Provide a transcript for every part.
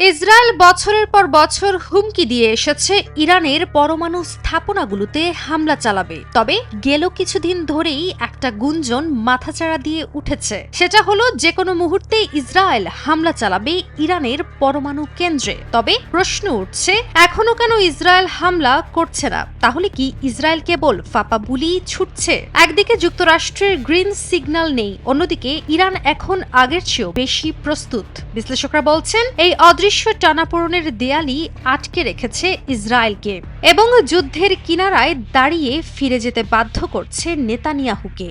Israel বছরের পর বছর হুমকি দিয়ে এসেছে ইরানের পরমাণু স্থাপনাগুলোতে হামলা চালাবে। তবে গেল কিছুদিন ধরেই একটা গুঞ্জন মাথাচাড়া দিয়ে উঠেছে। সেটা হলো যে কোনো মুহূর্তে ইসরায়েল হামলা চালাবে ইরানের পরমাণু কেন্দ্রে। তবে প্রশ্ন উঠছে, এখনো কেন ইসরায়েল হামলা করছে না? তাহলে কি ইসরায়েল কেবল ফাঁপা বুলি ছুটছে? একদিকে যুক্তরাষ্ট্রের গ্রিন সিগন্যাল নেই, অন্যদিকে ইরান এখন আগের চেয়েও বেশি প্রস্তুত। বিশ্লেষকরা বলছেন এই অদৃশ্য টানাপোড়েনের দেয়ালই আটকে রেখেছে ইসরায়েলকে এবং যুদ্ধের কিনারায় দাঁড়িয়ে ফিরে যেতে বাধ্য করছে নেতানিয়াহুকে।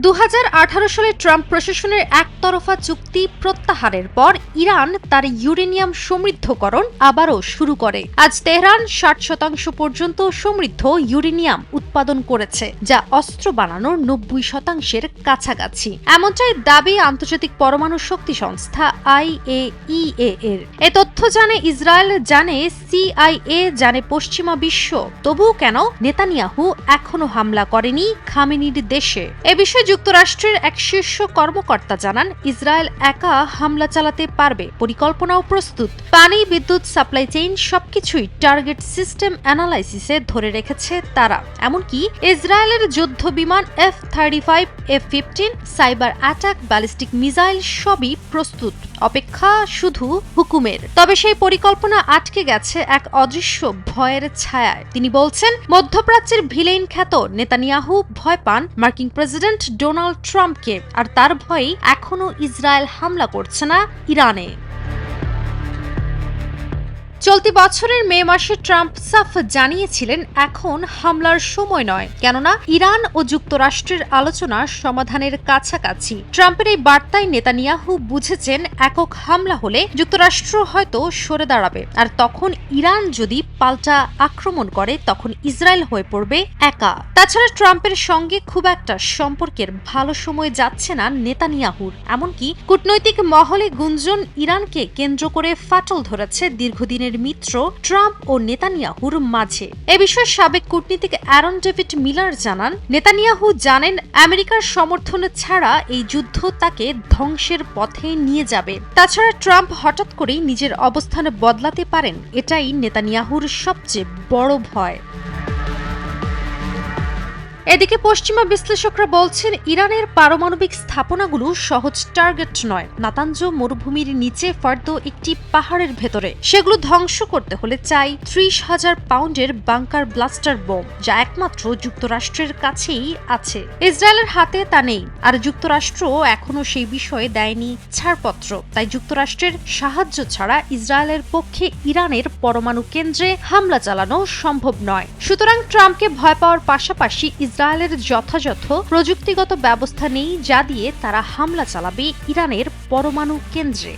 2018 সালে ট্রাম্প প্রশাসনের একতরফা চুক্তি প্রত্যাহারের পর ইরান তার ইউরেনিয়াম সমৃদ্ধকরণ আবারও শুরু করে। আজ তেহরান 60% পর্যন্ত সমৃদ্ধ ইউরেনিয়াম উৎপাদন করেছে, যা অস্ত্র বানানোর 90% কাছাকাছি। এমনটাই দাবি আন্তর্জাতিক পরমাণু শক্তি সংস্থা IAEA এর। এ তথ্য জানে ইসরায়েল, জানে CIA, জানে পশ্চিমা বিশ্ব। তবুও কেন নেতানিয়াহু এখনো হামলা করেনি খামেনির দেশে? এ বিষয়ে যুক্তরাষ্ট্রের এক শীর্ষ কর্মকর্তা জানান, ইসরায়েল একা হামলা চালাতে পারবে, পরিকল্পনাও প্রস্তুত। পানি, বিদ্যুৎ, সাপ্লাই চেইন সবকিছুই টার্গেট সিস্টেম অ্যানালাইসিসে ধরে রেখেছে তারা। এমনকি ইসরায়েলের যুদ্ধ বিমান F-35, F-15, cyber attack, ballistic missile সবই প্রস্তুত, অপেক্ষা শুধু হুকুমের। তবে সেই পরিকল্পনা আটকে গেছে এক অদৃশ্য ভয়ের ছায়ায়। তিনি বলছেন, মধ্যপ্রাচ্যের ভিলেইন খ্যাত নেতানিয়াহু ভয় পান মার্কিন প্রেসিডেন্ট ডোনাল্ড ট্রাম্পকে, আর তার ভয়েই এখনো ইসরায়েল হামলা করছে না ইরানে। চলতি বছরের মে মাসে ট্রাম্প সাফ জানিয়েছিলেন এখন হামলার সময় নয়, কেননা ইরান ও যুক্তরাষ্ট্রের আলোচনার সমাধানের কাছাকাছি। ট্রাম্পের এই বার্তায় নেতানিয়াহু বুঝেছেন একক হামলা হলে যুক্তরাষ্ট্র হয়তো সরে দাঁড়াবে, আর তখন ইরান যদি পাল্টা আক্রমণ করে তখন ইসরায়েল হয়ে পড়বে একা। তাছাড়া ট্রাম্পের সঙ্গে খুব একটা সম্পর্কের ভালো সময় যাচ্ছে না নেতানিয়াহুর। এমনকি কূটনৈতিক মহলে গুঞ্জন ইরানকে কেন্দ্র করে ফাটল ধরেছে দীর্ঘদিনের মিত্র ট্রাম্প ও নেতানিয়াহুর মাঝে। এ বিষয়ে সাবেক কূটনীতিক অ্যারন ডেভিড মিলার জানান, নেতানিয়াহু জানেন আমেরিকার সমর্থন ছাড়া এই যুদ্ধ তাকে ধ্বংসের পথে নিয়ে যাবে। তাছাড়া ট্রাম্প হঠাৎ করেই নিজের অবস্থান বদলাতে পারেন, এটাই নেতানিয়াহুর সবচেয়ে বড় ভয়। এদিকে পশ্চিমা বিশ্লেষকরা বলছেন, ইরানের পারমাণবিক স্থাপনাগুলো সহজ টার্গেট নয়। নাতাঞ্জ মরুভূমির নিচে ফার্দ একটি পাহাড়ের ভেতরে। সেগুলো ধ্বংস করতে হলে চাই 30,000 পাউন্ডের বাংকার ব্লাস্টার বোম, যা একমাত্র যুক্তরাষ্ট্রের কাছেই আছে। ইসরায়েলের হাতে তা নেই, আর যুক্তরাষ্ট্র এখনো সেই বিষয়ে দেয়নি ছাড়পত্র। তাই যুক্তরাষ্ট্রের সাহায্য ছাড়া ইসরায়েলের পক্ষে ইরানের পরমাণু কেন্দ্রে হামলা চালানো সম্ভব নয়। সুতরাং ট্রাম্পকে ভয় পাওয়ার পাশাপাশি ইসরায়েলের যথাযথ প্রযুক্তিগত ব্যবস্থা নেই, যা দিয়ে তারা হামলা চালাবে ইরানের পরমাণু কেন্দ্রে।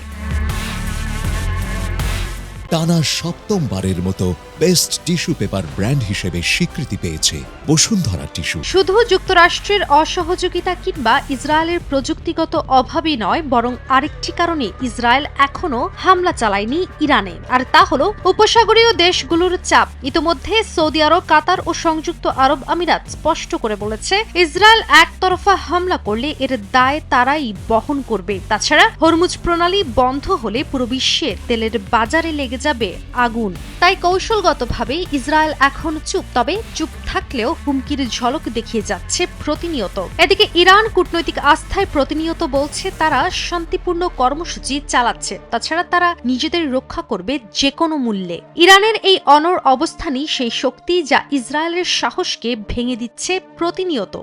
টানা সপ্তমবারের মতো বেস্ট টিস্যু পেপার ব্র্যান্ড হিসেবে স্বীকৃতি পেয়েছে বসুন্ধরা টিস্যু। শুধু যুক্তরাষ্ট্রের অসহযোগিতা কিংবা ইসরায়েলের প্রযুক্তিগত অভাবই নয়, বরং আরেকটি কারণে ইসরায়েল এখনো হামলা চালায়নি ইরানে, আর তা হলো উপসাগরীয় দেশগুলোর চাপ। ইতোমধ্যে সৌদি আরব, কাতার ও সংযুক্ত আরব আমিরাত স্পষ্ট করে বলেছে, ইসরায়েল একতরফা হামলা করলে এর দায় তারাই বহন করবে। তাছাড়া হরমুজ প্রণালী বন্ধ হলে পুরো বিশ্বের তেলের বাজারে লেগে যাবে আগুন। তাই কৌশলগতভাবে ইসরায়েল এখন চুপ, তবে চুপ থাকলেও হুমকির ঝলক দেখিয়ে যাচ্ছে প্রতিনিয়ত। এদিকে ইরান কূটনৈতিক আস্থায় প্রতিনিয়ত বলছে তারা শান্তিপূর্ণ কর্মসূচি চালাচ্ছে, তাছাড়া তারা নিজেদের রক্ষা করবে যে কোনো মূল্যে। ইরানের এই অনড় অবস্থানই সেই শক্তি যা ইসরায়েলের সাহসকে ভেঙে দিচ্ছে প্রতিনিয়ত।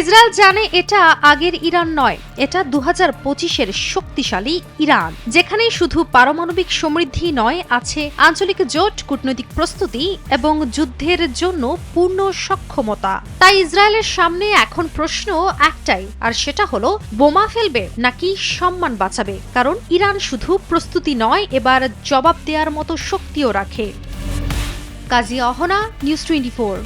ইসরায়েল জানে এটা আগের ইরান নয়, এটা 2025-এর শক্তিশালী ইরান, যেখানে শুধু পারমাণবিক সমৃদ্ধি নয়, আছে আঞ্চলিক জোট, কূটনৈতিক প্রস্তুতি এবং যুদ্ধের জন্য পূর্ণ সক্ষমতা। তাই ইসরায়েলের সামনে এখন প্রশ্ন একটাই, আর সেটা হলো বোমা ফেলবে নাকি সম্মান বাঁচাবে? কারণ ইরান শুধু প্রস্তুতি নয়, এবার জবাব দেওয়ার মতো শক্তিও রাখে। কাজী অহনা, নিউজ 24।